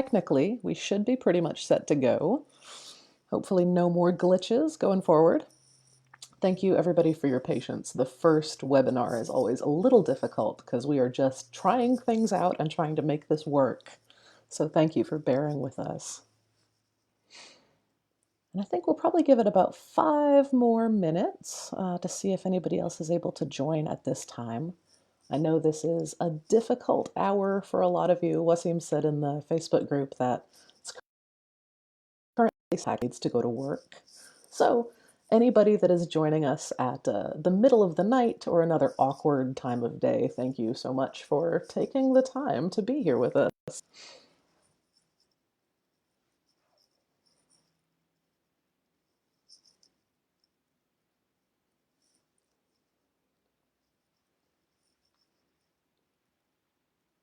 Technically, we should be pretty much set to go. Hopefully no more glitches going forward. Thank you everybody for your patience. The first webinar is always a little difficult because we are just trying things out and trying to make this work. So thank you for bearing with us. And I think we'll probably give it about 5 more minutes to see if anybody else is able to join at this time. I know this is a difficult hour for a lot of you. Wasim said in the Facebook group that it's currently needs to go to work. So anybody that is joining us at the middle of the night or another awkward time of day, thank you so much for taking the time to be here with us.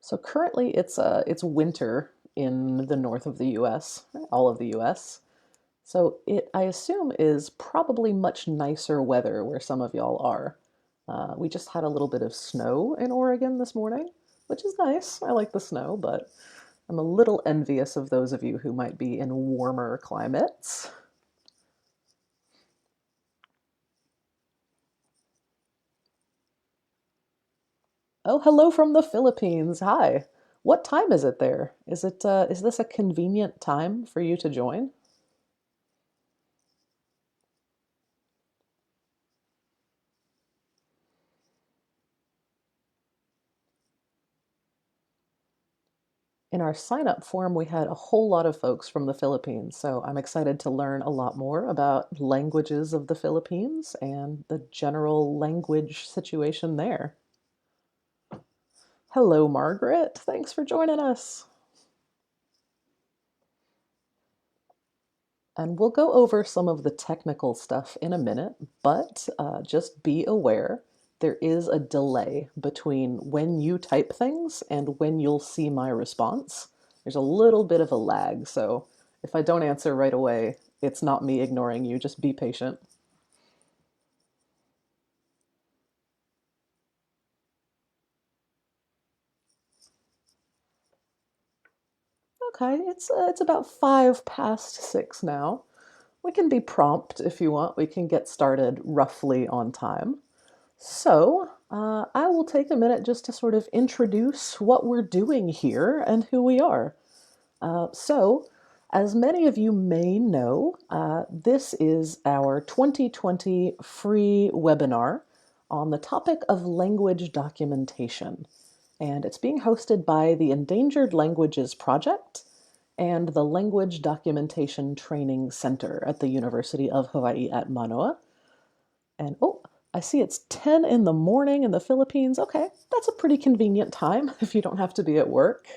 So currently it's winter in the north of the US, all of the US. So it, I assume, is probably much nicer weather where some of y'all are. We just had a little bit of snow in Oregon this morning, which is nice. I like the snow, but I'm a little envious of those of you who might be in warmer climates. Oh, hello from the Philippines. Hi. What time is it there? Is this a convenient time for you to join? In our sign up form, we had a whole lot of folks from the Philippines, so I'm excited to learn a lot more about languages of the Philippines and the general language situation there. Hello, Margaret. Thanks for joining us. And we'll go over some of the technical stuff in a minute, but just be aware there is a delay between when you type things and when you'll see my response. There's a little bit of a lag, so if I don't answer right away, it's not me ignoring you, just be patient. Okay, it's about 5 past 6 now. We can be prompt if you want. We can get started roughly on time. So, I will take a minute just to sort of introduce what we're doing here and who we are. So, as many of you may know, this is our 2020 free webinar on the topic of language documentation. And it's being hosted by the Endangered Languages Project and the Language Documentation Training Center at the University of Hawaii at Manoa. And oh, I see it's 10 in the morning in the Philippines. Okay, that's a pretty convenient time if you don't have to be at work.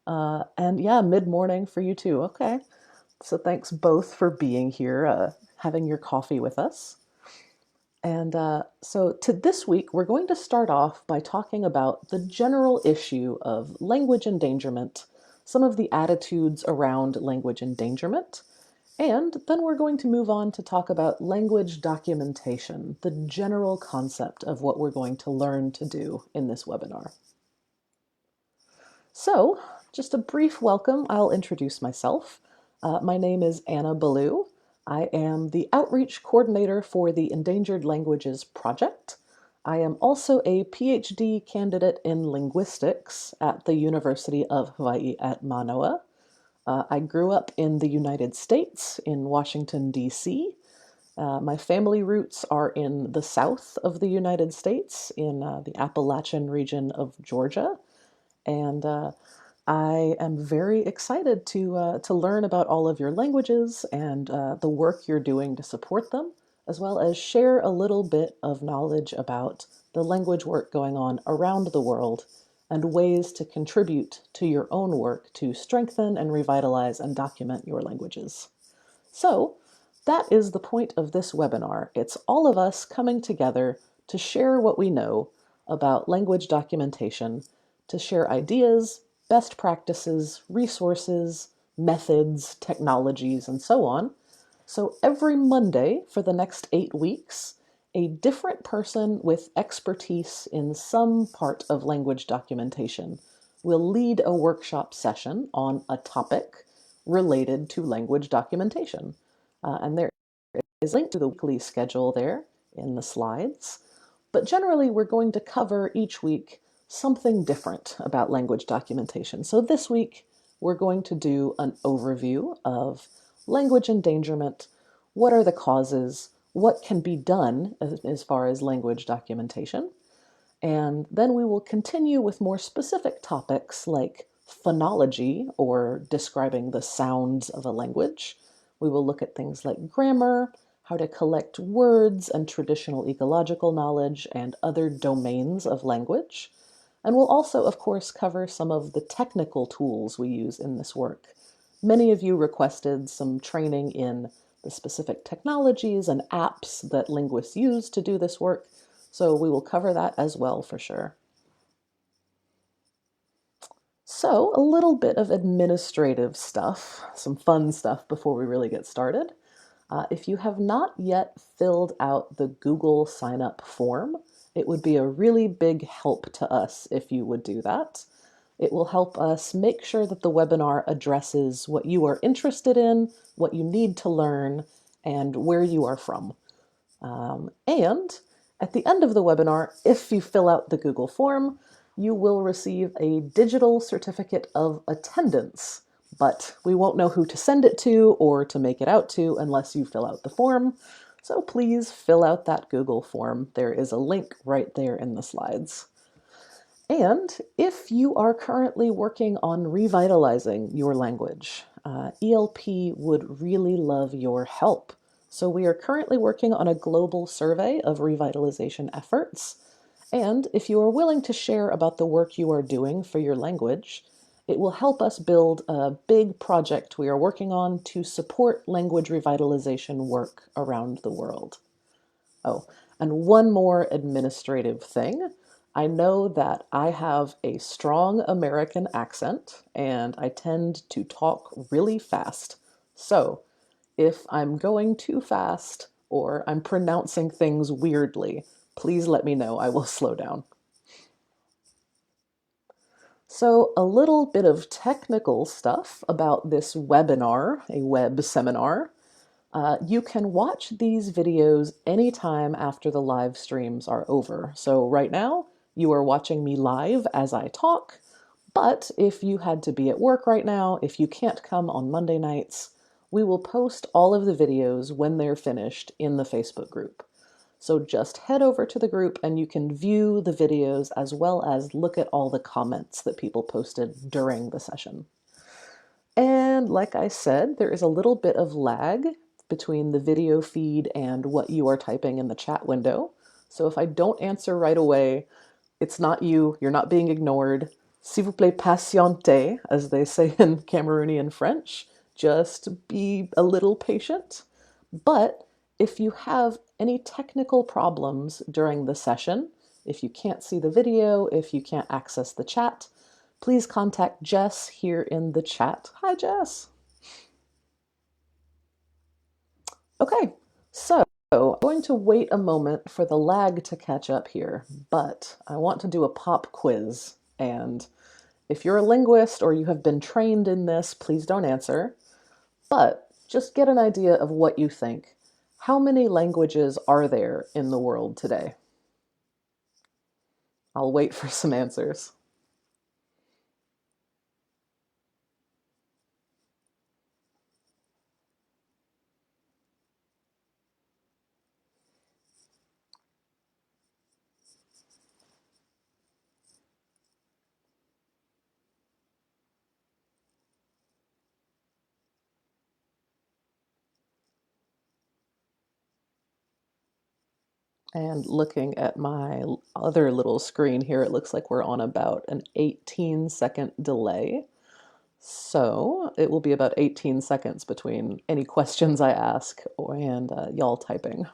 And yeah, mid-morning for you too. Okay, so thanks both for being here, having your coffee with us. And so to this week, we're going to start off by talking about the general issue of language endangerment, some of the attitudes around language endangerment, and then we're going to move on to talk about language documentation, the general concept of what we're going to learn to do in this webinar. So, just a brief welcome. I'll introduce myself. My name is Anna Belew. I am the outreach coordinator for the Endangered Languages Project. I am also a PhD candidate in linguistics at the University of Hawaii at Manoa. I grew up in the United States, in Washington, D.C. My family roots are in the south of the United States, in the Appalachian region of Georgia. And I am very excited to learn about all of your languages and the work you're doing to support them, as well as share a little bit of knowledge about the language work going on around the world and ways to contribute to your own work to strengthen and revitalize and document your languages. So that is the point of this webinar. It's all of us coming together to share what we know about language documentation, to share ideas, best practices, resources, methods, technologies, and so on. So every Monday for the next 8 weeks, a different person with expertise in some part of language documentation will lead a workshop session on a topic related to language documentation. And there is a link to the weekly schedule there in the slides. But generally, we're going to cover each week something different about language documentation. So this week, we're going to do an overview of language endangerment. What are the causes? What can be done as far as language documentation? And then we will continue with more specific topics like phonology, or describing the sounds of a language. We will look at things like grammar, how to collect words and traditional ecological knowledge, and other domains of language. And we'll also, of course, cover some of the technical tools we use in this work. Many of you requested some training in the specific technologies and apps that linguists use to do this work, so we will cover that as well for sure. So, a little bit of administrative stuff, some fun stuff before we really get started. If you have not yet filled out the Google sign-up form, it would be a really big help to us if you would do that. It will help us make sure that the webinar addresses what you are interested in, what you need to learn, and where you are from. And at the end of the webinar, if you fill out the Google form, you will receive a digital certificate of attendance, but we won't know who to send it to or to make it out to unless you fill out the form. So please fill out that Google form. There is a link right there in the slides. And if you are currently working on revitalizing your language, ELP would really love your help. So we are currently working on a global survey of revitalization efforts. And if you are willing to share about the work you are doing for your language, it will help us build a big project we are working on to support language revitalization work around the world. Oh, and one more administrative thing. I know that I have a strong American accent and I tend to talk really fast. So if I'm going too fast or I'm pronouncing things weirdly, please let me know. I will slow down. So a little bit of technical stuff about this webinar, a web seminar. You can watch these videos anytime after the live streams are over. So right now, you are watching me live as I talk, but if you had to be at work right now, if you can't come on Monday nights, we will post all of the videos when they're finished in the Facebook group. So just head over to the group and you can view the videos as well as look at all the comments that people posted during the session. And like I said, there is a little bit of lag between the video feed and what you are typing in the chat window. So if I don't answer right away, it's not you, you're not being ignored. S'il vous plaît, patientez, as they say in Cameroonian French. Just be a little patient. But if you have any technical problems during the session, if you can't see the video, if you can't access the chat, please contact Jess here in the chat. Hi, Jess. Okay, so I'm going to wait a moment for the lag to catch up here, but I want to do a pop quiz. And if you're a linguist or you have been trained in this, please don't answer. But just get an idea of what you think. How many languages are there in the world today? I'll wait for some answers. And looking at my other little screen here, it looks like we're on about an 18-second delay. So it will be about 18 seconds between any questions I ask and y'all typing.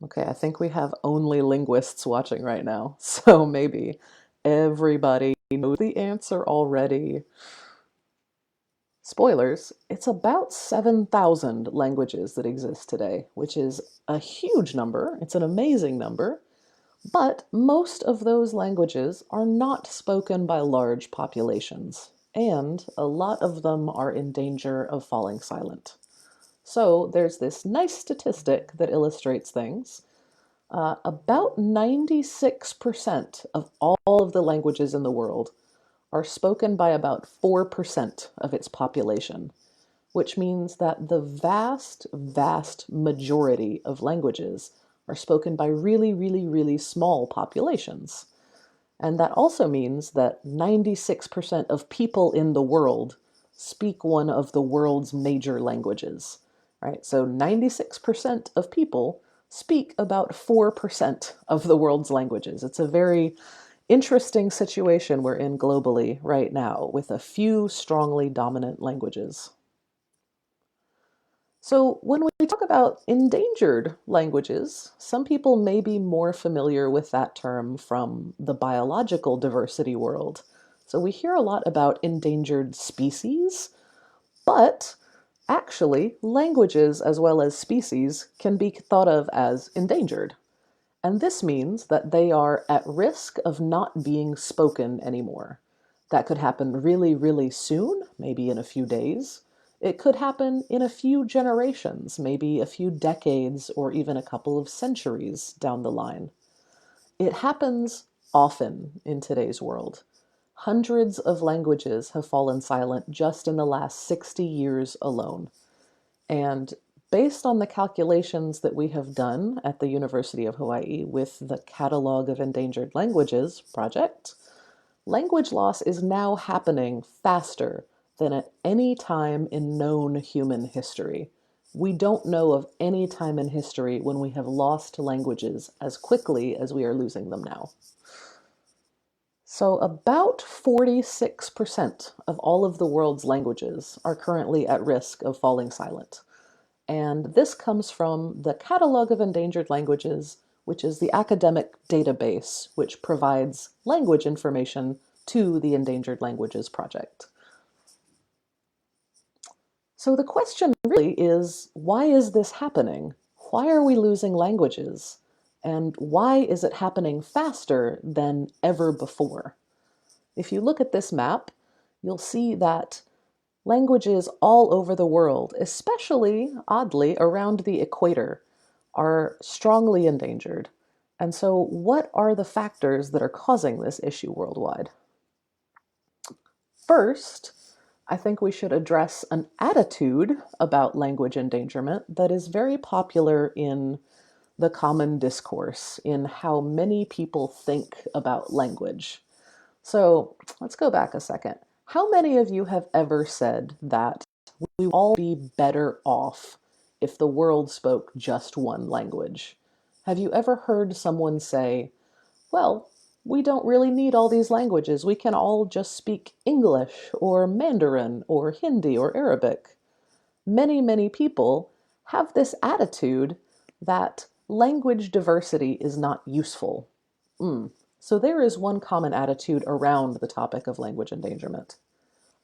Okay, I think we have only linguists watching right now, so maybe everybody knows the answer already. Spoilers, it's about 7,000 languages that exist today, which is a huge number. It's an amazing number. But most of those languages are not spoken by large populations, and a lot of them are in danger of falling silent. So there's this nice statistic that illustrates things. About 96% of all of the languages in the world are spoken by about 4% of its population, which means that the vast, vast majority of languages are spoken by really, really, really small populations. And that also means that 96% of people in the world speak one of the world's major languages, right? So 96% of people speak about 4% of the world's languages. It's a very interesting situation we're in globally right now with a few strongly dominant languages. So, when we talk about endangered languages, some people may be more familiar with that term from the biological diversity world. So, we hear a lot about endangered species, but actually, languages as well as species can be thought of as endangered. And this means that they are at risk of not being spoken anymore. That could happen really, really soon, maybe in a few days. It could happen in a few generations, maybe a few decades or even a couple of centuries down the line. It happens often in today's world. Hundreds of languages have fallen silent just in the last 60 years alone. And based on the calculations that we have done at the University of Hawaii with the Catalog of Endangered Languages project, language loss is now happening faster than at any time in known human history. We don't know of any time in history when we have lost languages as quickly as we are losing them now. So about 46% of all of the world's languages are currently at risk of falling silent. And this comes from the Catalog of Endangered Languages, which is the academic database which provides language information to the Endangered Languages Project. So the question really is, why is this happening? Why are we losing languages? And why is it happening faster than ever before? If you look at this map, you'll see that languages all over the world, especially, oddly, around the equator, are strongly endangered. And so what are the factors that are causing this issue worldwide? First, I think we should address an attitude about language endangerment that is very popular in the common discourse, in how many people think about language. So let's go back a second. How many of you have ever said that we would all be better off if the world spoke just one language? Have you ever heard someone say, well, we don't really need all these languages. We can all just speak English or Mandarin or Hindi or Arabic. Many, many people have this attitude that language diversity is not useful. So there is one common attitude around the topic of language endangerment.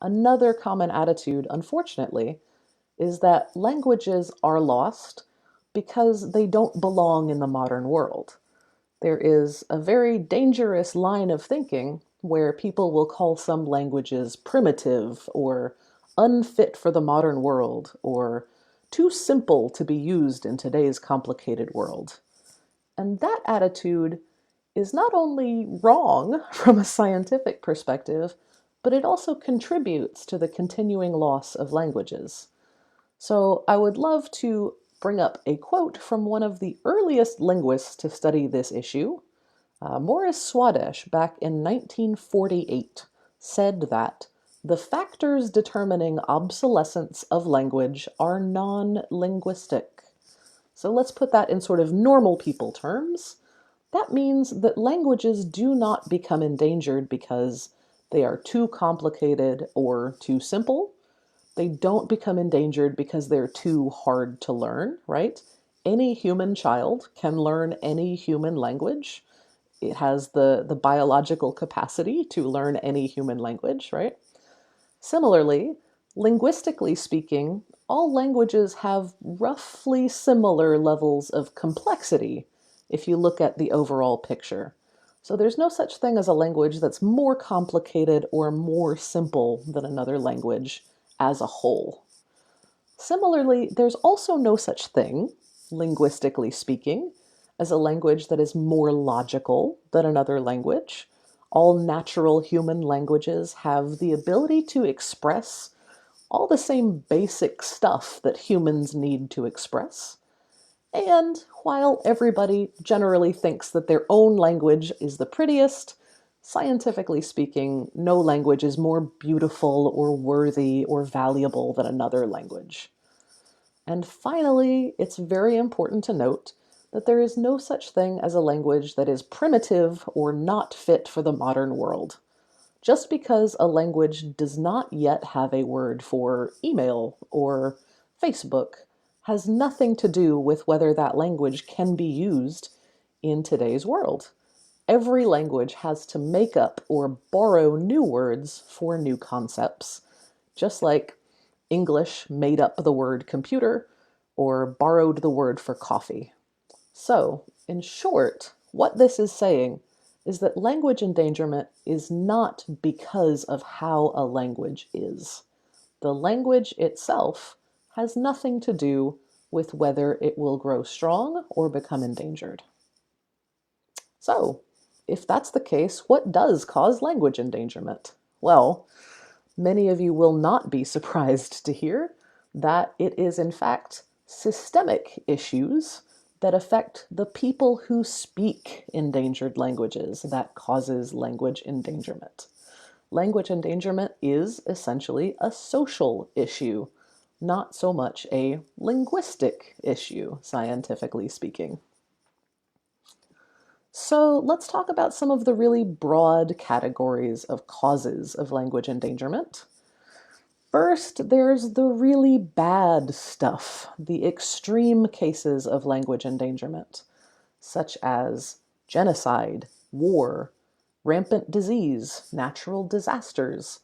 Another common attitude, unfortunately, is that languages are lost because they don't belong in the modern world. There is a very dangerous line of thinking where people will call some languages primitive or unfit for the modern world or too simple to be used in today's complicated world. And that attitude is not only wrong from a scientific perspective, but it also contributes to the continuing loss of languages. So I would love to bring up a quote from one of the earliest linguists to study this issue. Morris Swadesh, back in 1948, said that the factors determining obsolescence of language are non-linguistic. So let's put that in sort of normal people terms. That means that languages do not become endangered because they are too complicated or too simple. They don't become endangered because they're too hard to learn, right? Any human child can learn any human language. It has the biological capacity to learn any human language, right? Similarly, Linguistically speaking, all languages have roughly similar levels of complexity if you look at the overall picture. So there's no such thing as a language that's more complicated or more simple than another language as a whole. Similarly, there's also no such thing, linguistically speaking, as a language that is more logical than another language. All natural human languages have the ability to express all the same basic stuff that humans need to express. And while everybody generally thinks that their own language is the prettiest, scientifically speaking, no language is more beautiful or worthy or valuable than another language. And finally, it's very important to note that there is no such thing as a language that is primitive or not fit for the modern world. Just because a language does not yet have a word for email or Facebook has nothing to do with whether that language can be used in today's world. Every language has to make up or borrow new words for new concepts, just like English made up the word computer or borrowed the word for coffee. So, in short, what this is saying is that language endangerment is not because of how a language is. The language itself has nothing to do with whether it will grow strong or become endangered. So, if that's the case, what does cause language endangerment? Well, many of you will not be surprised to hear that it is, in fact, systemic issues that affect the people who speak endangered languages that causes language endangerment. Language endangerment is essentially a social issue, not so much a linguistic issue, scientifically speaking. So let's talk about some of the really broad categories of causes of language endangerment. First, there's the really bad stuff, the extreme cases of language endangerment, such as genocide, war, rampant disease, natural disasters,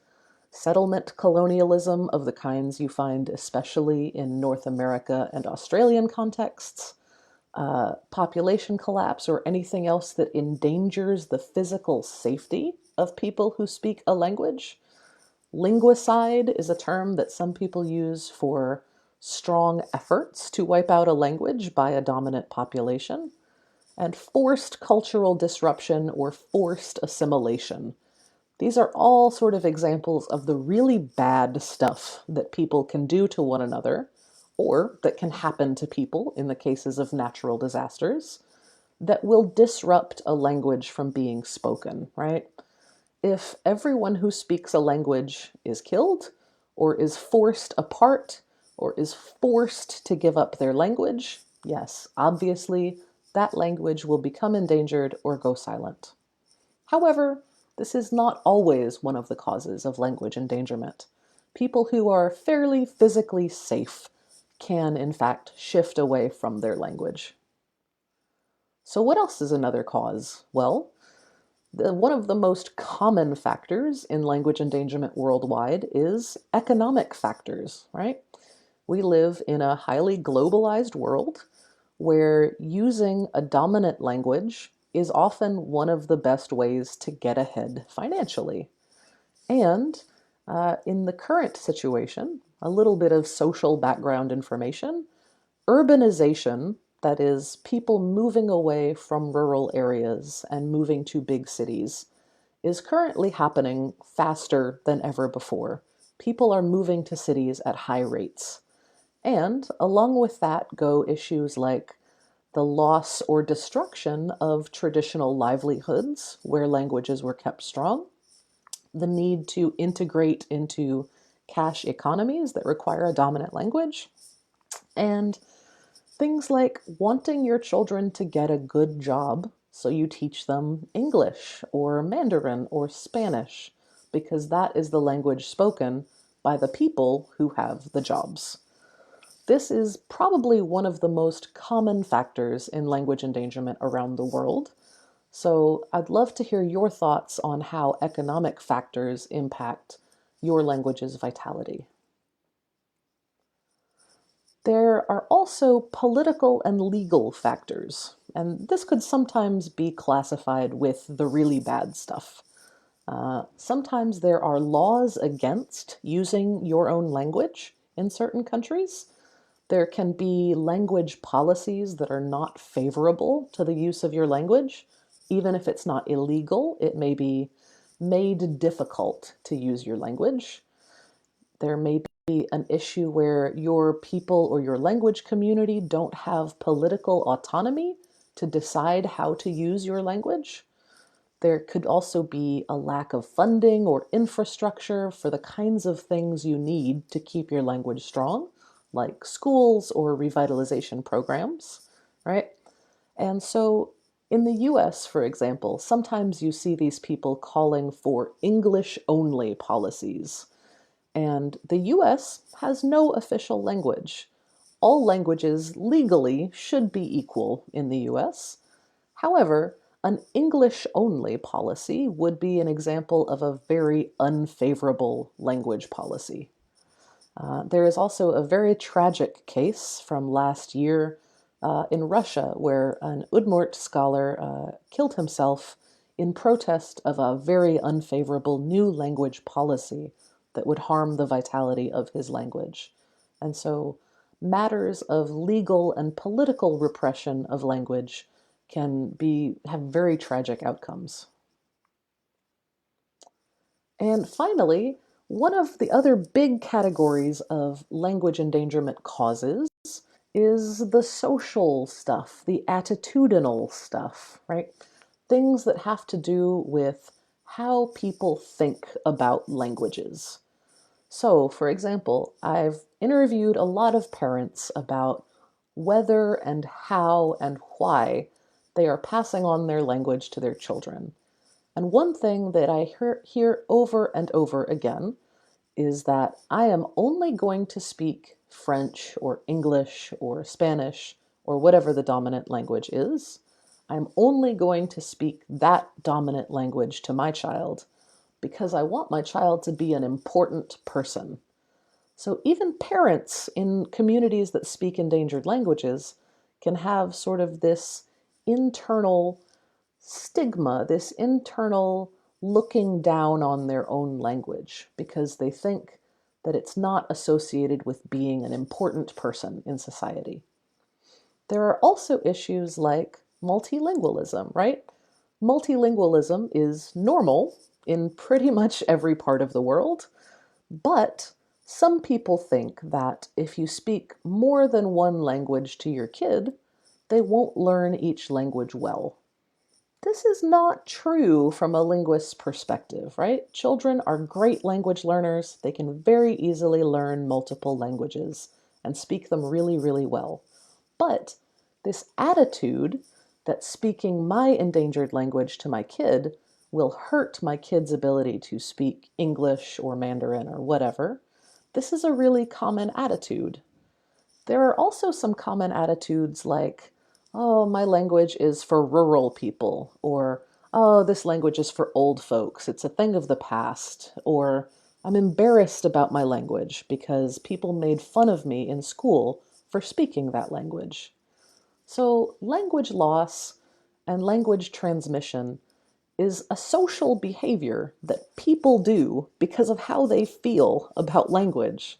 settlement colonialism of the kinds you find especially in North America and Australian contexts, population collapse, or anything else that endangers the physical safety of people who speak a language. Linguicide is a term that some people use for strong efforts to wipe out a language by a dominant population, and forced cultural disruption or forced assimilation. These are all sort of examples of the really bad stuff that people can do to one another, or that can happen to people in the cases of natural disasters, that will disrupt a language from being spoken, right? If everyone who speaks a language is killed, or is forced apart, or is forced to give up their language, yes, obviously, that language will become endangered or go silent. However, this is not always one of the causes of language endangerment. People who are fairly physically safe can, in fact, shift away from their language. So what else is another cause? Well, one of the most common factors in language endangerment worldwide is economic factors, right? We live in a highly globalized world where using a dominant language is often one of the best ways to get ahead financially. And in the current situation, a little bit of social background information, urbanization, that is, people moving away from rural areas and moving to big cities, is currently happening faster than ever before. People are moving to cities at high rates. And along with that go issues like the loss or destruction of traditional livelihoods where languages were kept strong, the need to integrate into cash economies that require a dominant language, and things like wanting your children to get a good job, so you teach them English or Mandarin or Spanish, because that is the language spoken by the people who have the jobs. This is probably one of the most common factors in language endangerment around the world. So I'd love to hear your thoughts on how economic factors impact your language's vitality. There are also political and legal factors, and this could sometimes be classified with the really bad stuff. Sometimes there are laws against using your own language in certain countries. There can be language policies that are not favorable to the use of your language. Even if it's not illegal, it may be made difficult to use your language. There may be an issue where your people or your language community don't have political autonomy to decide how to use your language. There could also be a lack of funding or infrastructure for the kinds of things you need to keep your language strong, like schools or revitalization programs, right? And so in the US, for example, sometimes you see these people calling for English only policies. And the US has no official language. All languages legally should be equal in the US. However, an English-only policy would be an example of a very unfavorable language policy. There is also a very tragic case from last year in Russia where an Udmurt scholar killed himself in protest of a very unfavorable new language policy that would harm the vitality of his language. And so matters of legal and political repression of language can have very tragic outcomes. And finally, one of the other big categories of language endangerment causes is the social stuff, the attitudinal stuff, right? Things that have to do with how people think about languages. So, for example, I've interviewed a lot of parents about whether and how and why they are passing on their language to their children. And one thing that I hear over and over again is that I am only going to speak French or English or Spanish or whatever the dominant language is. I'm only going to speak that dominant language to my child because I want my child to be an important person. So even parents in communities that speak endangered languages can have sort of this internal stigma, this internal looking down on their own language because they think that it's not associated with being an important person in society. There are also issues like multilingualism, right? Multilingualism is normal in pretty much every part of the world, but some people think that if you speak more than one language to your kid, they won't learn each language well. This is not true from a linguist's perspective, right? Children are great language learners. They can very easily learn multiple languages and speak them really, really well. But this attitude that speaking my endangered language to my kid will hurt my kid's ability to speak English or Mandarin or whatever, this is a really common attitude. There are also some common attitudes like, oh, my language is for rural people, or oh, this language is for old folks. It's a thing of the past, or I'm embarrassed about my language because people made fun of me in school for speaking that language. So, language loss and language transmission is a social behavior that people do because of how they feel about language.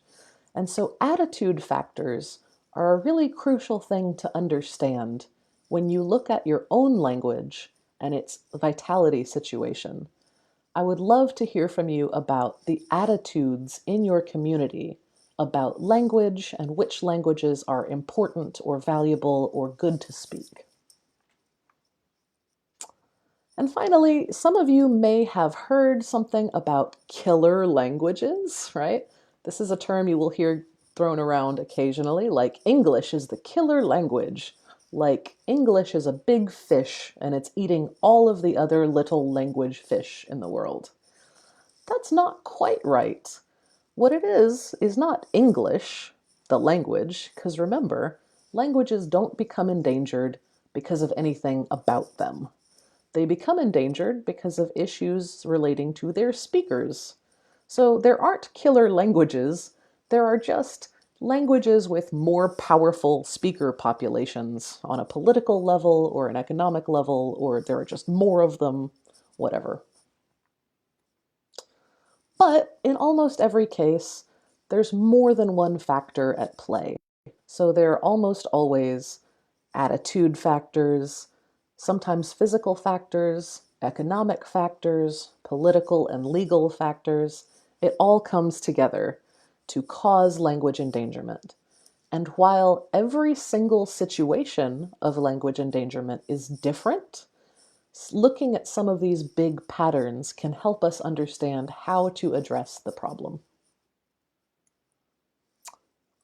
And so attitude factors are a really crucial thing to understand when you look at your own language and its vitality situation. I would love to hear from you about the attitudes in your community about language and which languages are important or valuable or good to speak. And finally, some of you may have heard something about killer languages, right? This is a term you will hear thrown around occasionally, like English is the killer language, like English is a big fish and it's eating all of the other little language fish in the world. That's not quite right. What it is not English, the language, because remember, languages don't become endangered because of anything about them. They become endangered because of issues relating to their speakers. So there aren't killer languages, there are just languages with more powerful speaker populations on a political level or an economic level, or there are just more of them, whatever. But in almost every case, there's more than one factor at play. So there are almost always attitude factors, sometimes physical factors, economic factors, political and legal factors. It all comes together to cause language endangerment. And while every single situation of language endangerment is different, looking at some of these big patterns can help us understand how to address the problem.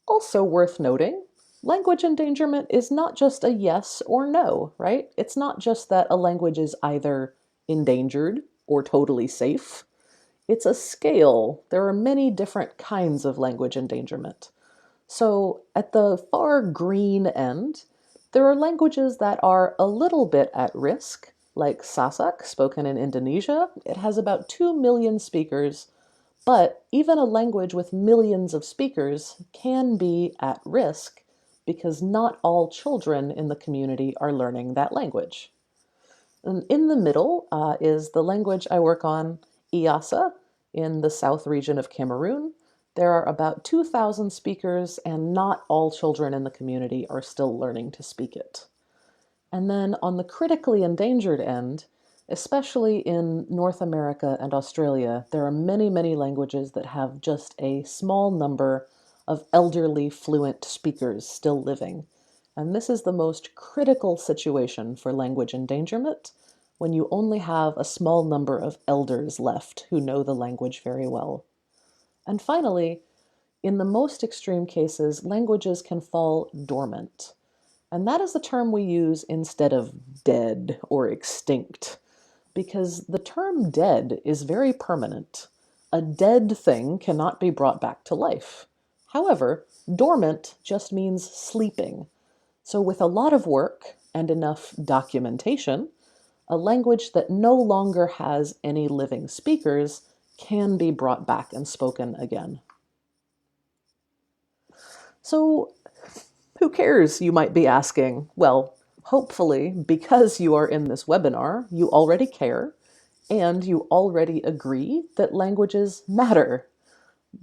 Also worth noting, language endangerment is not just a yes or no, right? It's not just that a language is either endangered or totally safe. It's a scale. There are many different kinds of language endangerment. So at the far green end, there are languages that are a little bit at risk, like Sasak, spoken in Indonesia. It has about 2 million speakers, but even a language with millions of speakers can be at risk because not all children in the community are learning that language. And in the middle is the language I work on, Iasa, in the south region of Cameroon. There are about 2,000 speakers, and not all children in the community are still learning to speak it. And then on the critically endangered end, especially in North America and Australia, there are many, many languages that have just a small number of elderly fluent speakers still living. And this is the most critical situation for language endangerment, when you only have a small number of elders left who know the language very well. And finally, in the most extreme cases, languages can fall dormant. And that is the term we use instead of dead or extinct, because the term dead is very permanent. A dead thing cannot be brought back to life. However, dormant just means sleeping. So with a lot of work and enough documentation, a language that no longer has any living speakers can be brought back and spoken again. So who cares, you might be asking? Well, hopefully, because you are in this webinar, you already care, and you already agree that languages matter.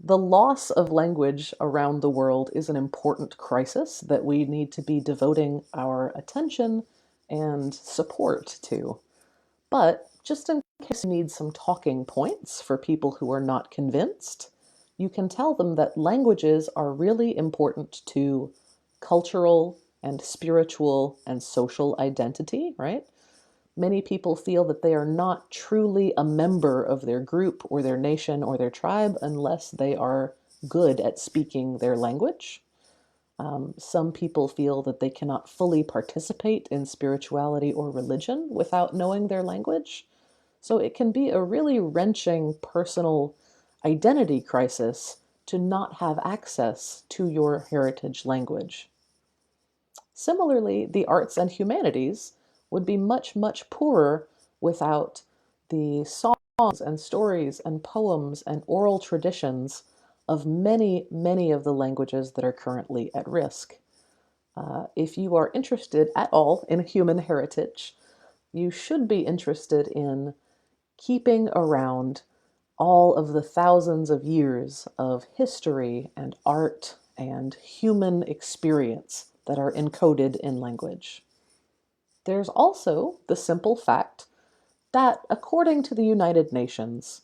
The loss of language around the world is an important crisis that we need to be devoting our attention and support to. But just in case you need some talking points for people who are not convinced, you can tell them that languages are really important to cultural and spiritual and social identity, right? Many people feel that they are not truly a member of their group or their nation or their tribe unless they are good at speaking their language. Some people feel that they cannot fully participate in spirituality or religion without knowing their language. So it can be a really wrenching personal identity crisis to not have access to your heritage language. Similarly, the arts and humanities would be much, much poorer without the songs and stories and poems and oral traditions of many, many of the languages that are currently at risk. If you are interested at all in human heritage, you should be interested in keeping around all of the thousands of years of history and art and human experience that are encoded in language. There's also the simple fact that, according to the United Nations,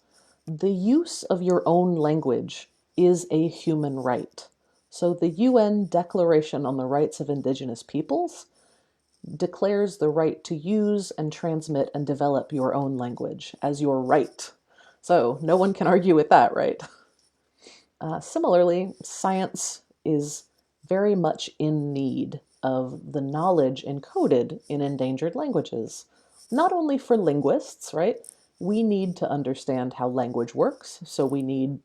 the use of your own language is a human right. So the UN Declaration on the Rights of Indigenous Peoples declares the right to use and transmit and develop your own language as your right. So no one can argue with that, right? Similarly, science is very much in need of the knowledge encoded in endangered languages. Not only for linguists, right? We need to understand how language works, so we need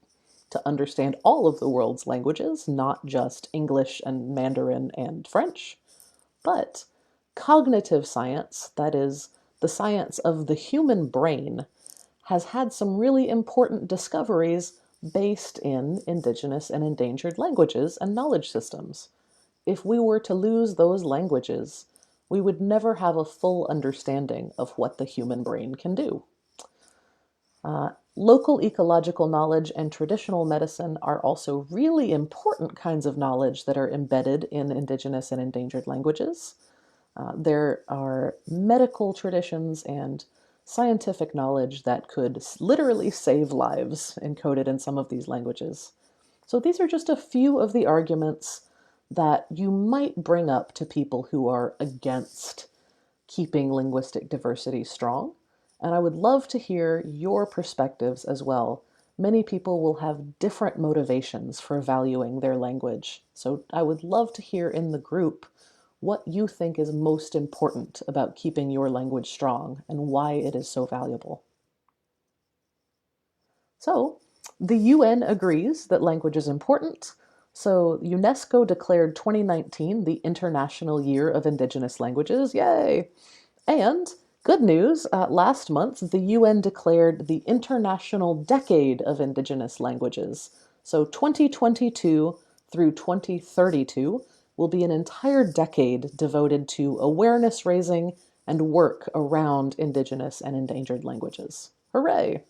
to understand all of the world's languages, not just English and Mandarin and French. But cognitive science, that is, the science of the human brain, has had some really important discoveries based in indigenous and endangered languages and knowledge systems. If we were to lose those languages, we would never have a full understanding of what the human brain can do. Local ecological knowledge and traditional medicine are also really important kinds of knowledge that are embedded in indigenous and endangered languages. There are medical traditions and scientific knowledge that could literally save lives encoded in some of these languages. So these are just a few of the arguments that you might bring up to people who are against keeping linguistic diversity strong. And I would love to hear your perspectives as well. Many people will have different motivations for valuing their language. So I would love to hear in the group what you think is most important about keeping your language strong and why it is so valuable. So, the UN agrees that language is important. So, UNESCO declared 2019 the International Year of Indigenous Languages. Yay! And good news, last month the UN declared the International Decade of Indigenous Languages. So 2022 through 2032 will be an entire decade devoted to awareness raising and work around Indigenous and endangered languages. Hooray!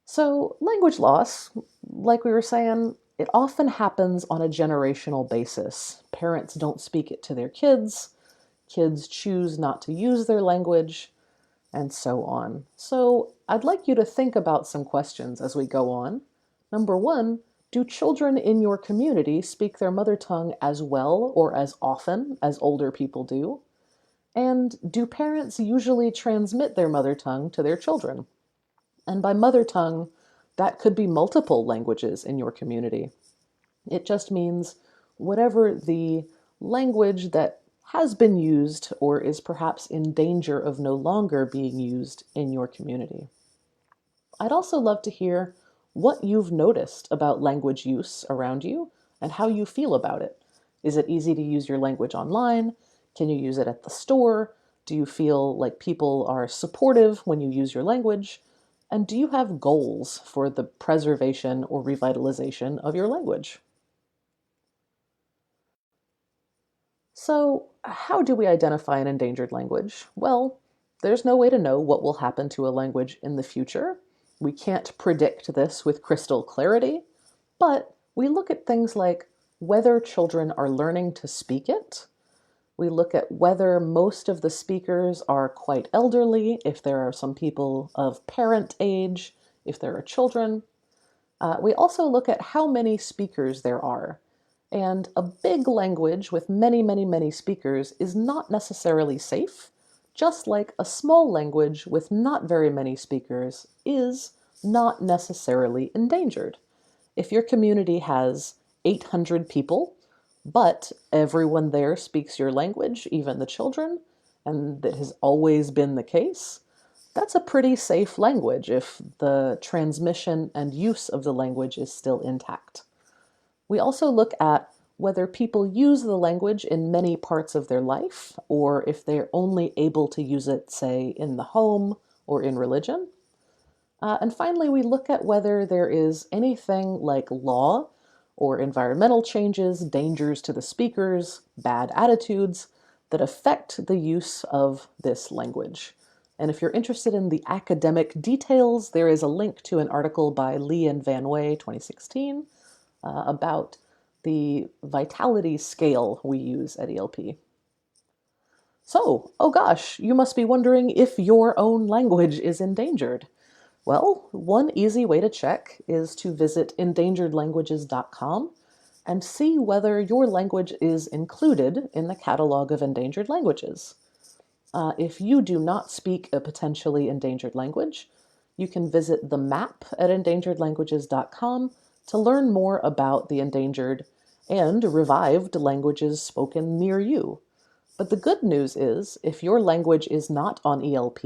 So, language loss, like we were saying, it often happens on a generational basis. Parents don't speak it to their kids choose not to use their language, and so on. So, I'd like you to think about some questions as we go on. Number one, do children in your community speak their mother tongue as well or as often as older people do? And do parents usually transmit their mother tongue to their children? And by mother tongue, that could be multiple languages in your community. It just means whatever the language that has been used or is perhaps in danger of no longer being used in your community. I'd also love to hear what you've noticed about language use around you and how you feel about it. Is it easy to use your language online? Can you use it at the store? Do you feel like people are supportive when you use your language? And do you have goals for the preservation or revitalization of your language? So, how do we identify an endangered language? Well, there's no way to know what will happen to a language in the future. We can't predict this with crystal clarity, but we look at things like whether children are learning to speak it. We look at whether most of the speakers are quite elderly, if there are some people of parent age, if there are children. We also look at how many speakers there are. And a big language with many, many, many speakers is not necessarily safe, just like a small language with not very many speakers is not necessarily endangered. If your community has 800 people, but everyone there speaks your language, even the children, and that has always been the case, that's a pretty safe language if the transmission and use of the language is still intact. We also look at whether people use the language in many parts of their life, or if they're only able to use it, say, in the home or in religion. And finally, we look at whether there is anything like law or environmental changes, dangers to the speakers, bad attitudes that affect the use of this language. And if you're interested in the academic details, there is a link to an article by Lee and Van Way, 2016, about the vitality scale we use at ELP. So, oh gosh, you must be wondering if your own language is endangered. Well, one easy way to check is to visit endangeredlanguages.com and see whether your language is included in the catalog of endangered languages. If you do not speak a potentially endangered language, you can visit the map at endangeredlanguages.com to learn more about the endangered and revived languages spoken near you. But the good news is, if your language is not on ELP,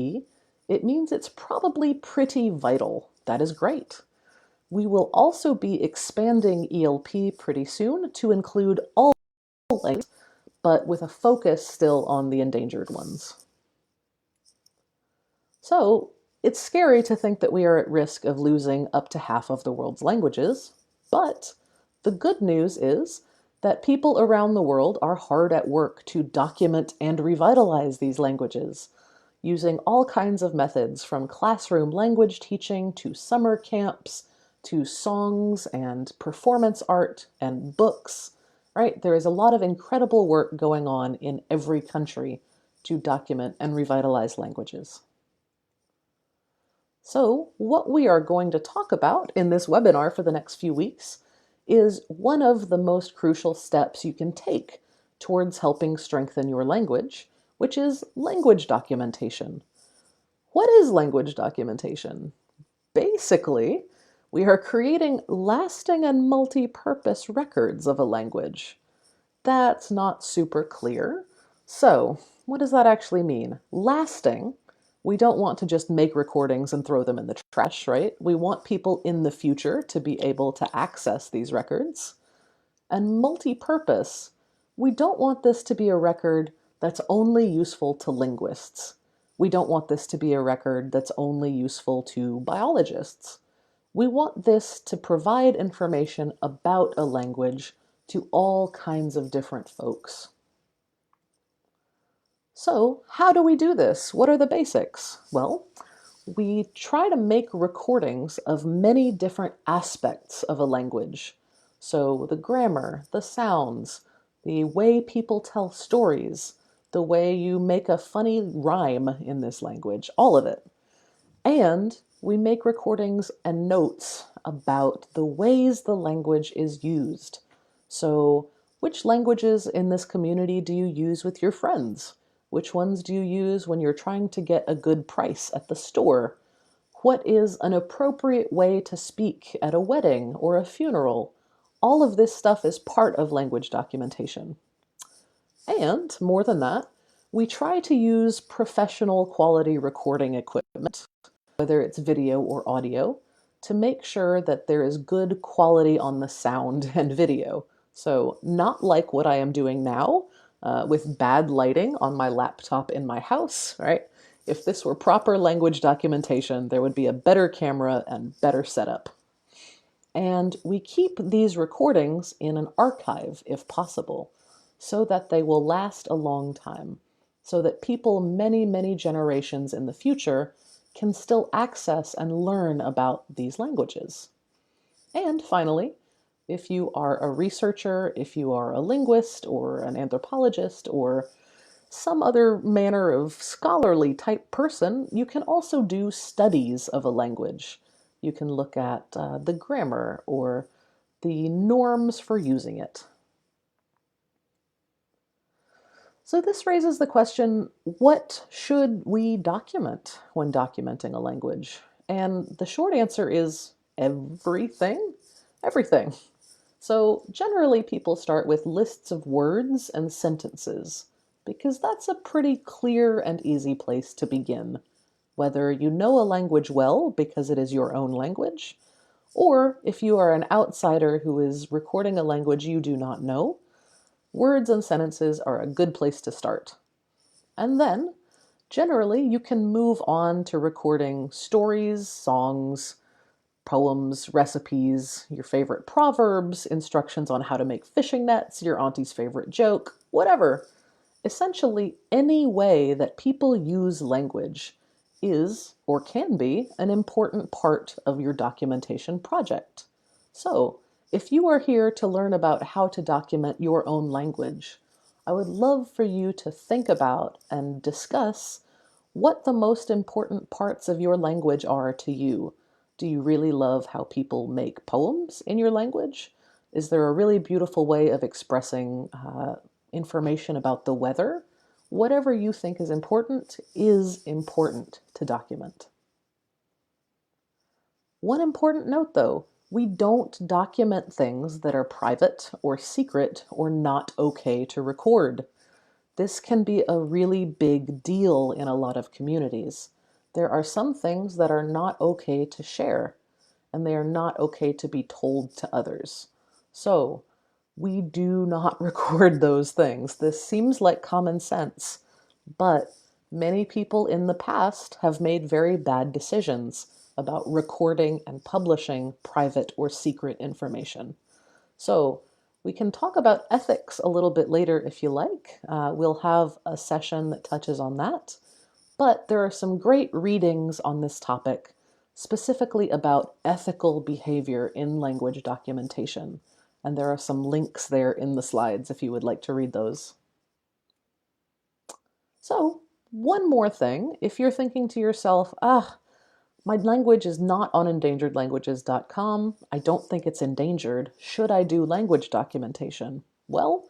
it means it's probably pretty vital. That is great. We will also be expanding ELP pretty soon to include all languages, but with a focus still on the endangered ones. So, It's scary to think that we are at risk of losing up to half of the world's languages, but the good news is that people around the world are hard at work to document and revitalize these languages, using all kinds of methods from classroom language teaching to summer camps to songs and performance art and books, right? There is a lot of incredible work going on in every country to document and revitalize languages. So, what we are going to talk about in this webinar for the next few weeks is one of the most crucial steps you can take towards helping strengthen your language, which is language documentation. What is language documentation? Basically, we are creating lasting and multi-purpose records of a language. That's not super clear. So, what does that actually mean? Lasting, we don't want to just make recordings and throw them in the trash, right? We want people in the future to be able to access these records. And multi-purpose, we don't want this to be a record that's only useful to linguists. We don't want this to be a record that's only useful to biologists. We want this to provide information about a language to all kinds of different folks. So, how do we do this? What are the basics? Well, we try to make recordings of many different aspects of a language. So, the grammar, the sounds, the way people tell stories, the way you make a funny rhyme in this language, all of it. And we make recordings and notes about the ways the language is used. So, which languages in this community do you use with your friends? Which ones do you use when you're trying to get a good price at the store? What is an appropriate way to speak at a wedding or a funeral? All of this stuff is part of language documentation. And more than that, we try to use professional quality recording equipment, whether it's video or audio, to make sure that there is good quality on the sound and video. So not like what I am doing now with bad lighting on my laptop in my house, right? If this were proper language documentation, there would be a better camera and better setup. And we keep these recordings in an archive, if possible, so that they will last a long time, so that people many, many generations in the future can still access and learn about these languages. And finally, if you are a researcher, if you are a linguist or an anthropologist or some other manner of scholarly type person, you can also do studies of a language. You can look at the grammar or the norms for using it. So this raises the question, what should we document when documenting a language? And the short answer is everything. Everything. So generally people start with lists of words and sentences, because that's a pretty clear and easy place to begin. Whether you know a language well because it is your own language, or if you are an outsider who is recording a language you do not know, words and sentences are a good place to start. And then, generally, you can move on to recording stories, songs, poems, recipes, your favorite proverbs, instructions on how to make fishing nets, your auntie's favorite joke, whatever. Essentially, any way that people use language is, or can be, an important part of your documentation project. So, if you are here to learn about how to document your own language, I would love for you to think about and discuss what the most important parts of your language are to you. Do you really love how people make poems in your language? Is there a really beautiful way of expressing information about the weather? Whatever you think is important to document. One important note though, we don't document things that are private or secret or not okay to record. This can be a really big deal in a lot of communities. There are some things that are not okay to share, and they are not okay to be told to others. So, we do not record those things. This seems like common sense, but Many people in the past have made very bad decisions about recording and publishing private or secret information. So we can talk about ethics a little bit later if you like. We'll have a session that touches on that. But there are some great readings on this topic, specifically about ethical behavior in language documentation. And there are some links there in the slides if you would like to read those. So, one more thing, if you're thinking to yourself, my language is not on endangeredlanguages.com. I don't think it's endangered. Should I do language documentation? Well,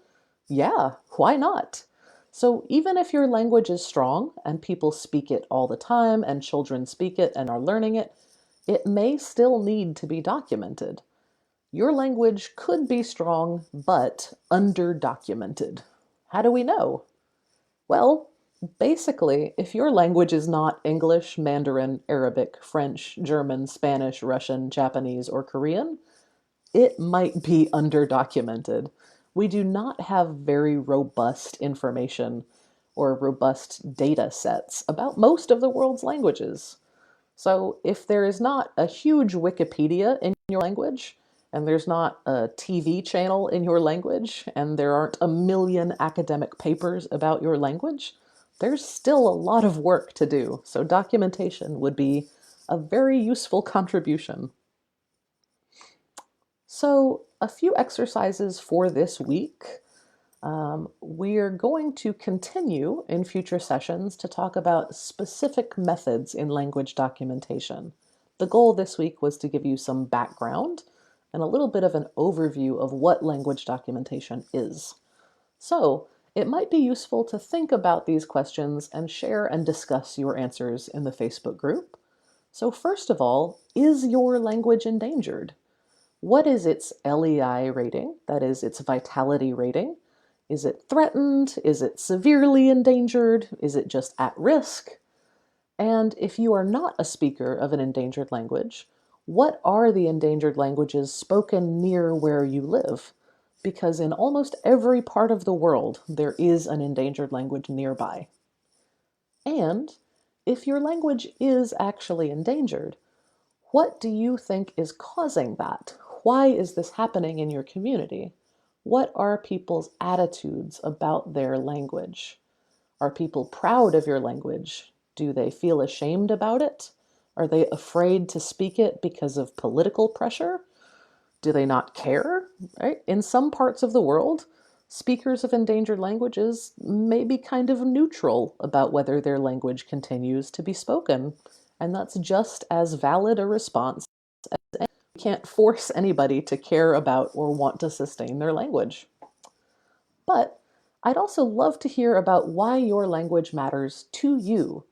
yeah, why not? So even if your language is strong and people speak it all the time and children speak it and are learning it, it may still need to be documented. Your language could be strong, but under-documented. How do we know? Well, basically, if your language is not English, Mandarin, Arabic, French, German, Spanish, Russian, Japanese, or Korean, it might be underdocumented. We do not have very robust information or robust data sets about most of the world's languages. So if there is not a huge Wikipedia in your language, and there's not a TV channel in your language, and there aren't a million academic papers about your language, there's still a lot of work to do. So documentation would be a very useful contribution. So a few exercises for this week. We're going to continue in future sessions to talk about specific methods in language documentation. The goal this week was to give you some background and a little bit of an overview of what language documentation is. So it might be useful to think about these questions and share and discuss your answers in the Facebook group. So first of all, is your language endangered? What is its LEI rating? That is its vitality rating. Is it threatened? Is it severely endangered? Is it just at risk? And if you are not a speaker of an endangered language, what are the endangered languages spoken near where you live? Because in almost every part of the world, there is an endangered language nearby. And if your language is actually endangered, what do you think is causing that? Why is this happening in your community? What are people's attitudes about their language? Are people proud of your language? Do they feel ashamed about it? Are they afraid to speak it because of political pressure? Do they not care? Right? In some parts of the world, speakers of endangered languages may be kind of neutral about whether their language continues to be spoken. And that's just as valid a response. You can't force anybody to care about or want to sustain their language. But I'd also love to hear about why your language matters to you,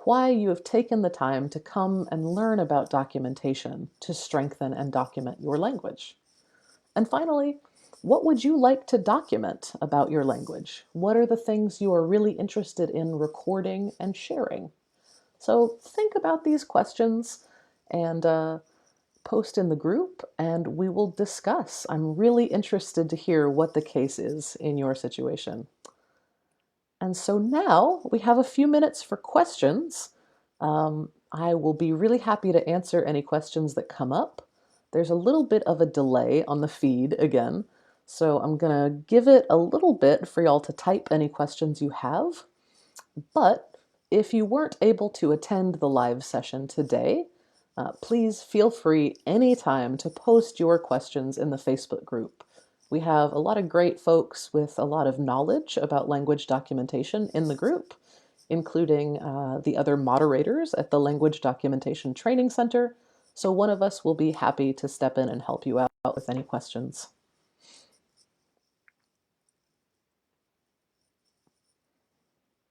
why you have taken the time to come and learn about documentation to strengthen and document your language. And finally, what would you like to document about your language? What are the things you are really interested in recording and sharing? So think about these questions and post in the group and we will discuss. I'm really interested to hear what the case is in your situation. And so now we have a few minutes for questions. I will be really happy to answer any questions that come up. There's a little bit of a delay on the feed again, so I'm going to give it a little bit for y'all to type any questions you have. But if you weren't able to attend the live session today, please feel free anytime to post your questions in the Facebook group. We have a lot of great folks with a lot of knowledge about language documentation in the group, including the other moderators at the Language Documentation Training Center. So one of us will be happy to step in and help you out with any questions.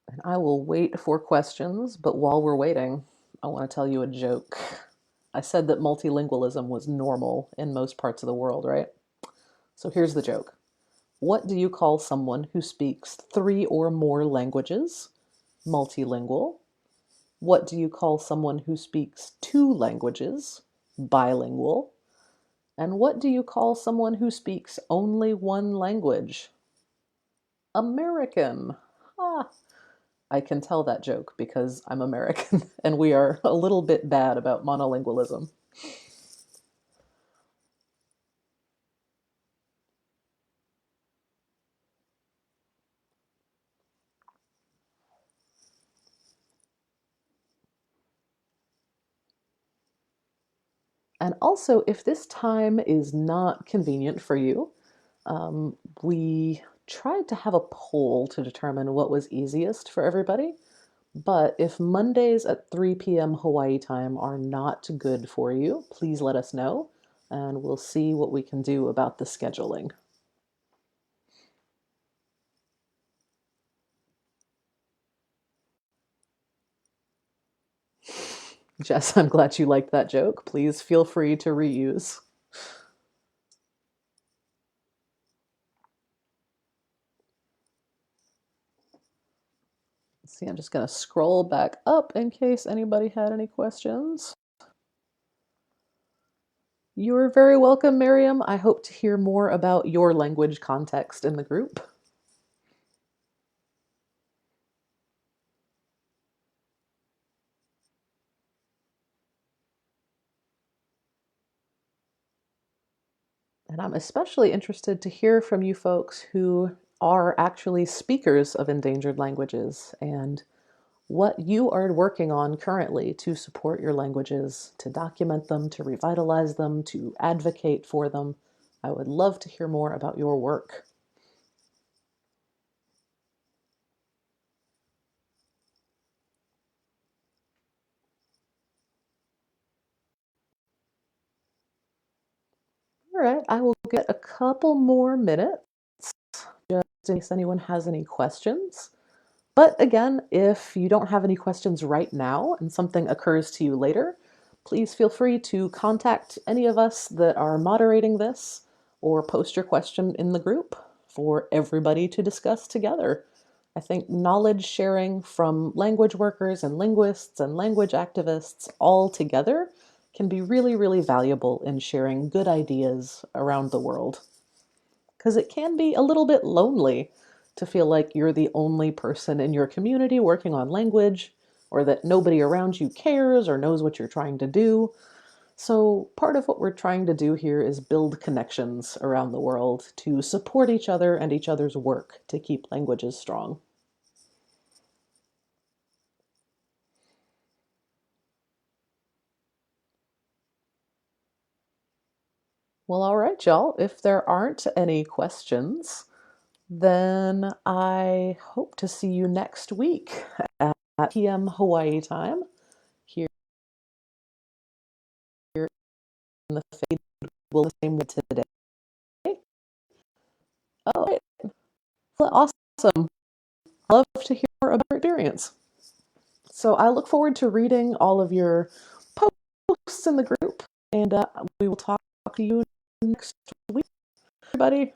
And I will wait for questions, but while we're waiting, I want to tell you a joke. I said that multilingualism was normal in most parts of the world, right? So here's the joke. What do you call someone who speaks 3 or more languages? Multilingual. What do you call someone who speaks 2 languages? Bilingual. And what do you call someone who speaks only one language? American. Ah, I can tell that joke because I'm American and we are a little bit bad about monolingualism. And also, if this time is not convenient for you, we tried to have a poll to determine what was easiest for everybody. But if Mondays at 3 p.m. Hawaii time are not good for you, please let us know and we'll see what we can do about the scheduling. Jess, I'm glad you liked that joke. Please feel free to reuse. Let's see, I'm just going to scroll back up in case anybody had any questions. You're very welcome, Miriam. I hope to hear more about your language context in the group. And I'm especially interested to hear from you folks who are actually speakers of endangered languages and what you are working on currently to support your languages, to document them, to revitalize them, to advocate for them. I would love to hear more about your work. All right, I will get a couple more minutes just in case anyone has any questions. But again, if you don't have any questions right now and something occurs to you later, please feel free to contact any of us that are moderating this or post your question in the group for everybody to discuss together. I think knowledge sharing from language workers and linguists and language activists all together can be really, really valuable in sharing good ideas around the world. Because it can be a little bit lonely to feel like you're the only person in your community working on language, or that nobody around you cares or knows what you're trying to do. So, part of what we're trying to do here is build connections around the world to support each other and each other's work to keep languages strong. Well, all right, y'all. If there aren't any questions, then I hope to see you next week at p.m. Hawaii time here in the Fade will the same way today. Oh, right. Well, awesome. Love to hear more about your experience. So I look forward to reading all of your posts in the group, and we will talk to you next week, everybody.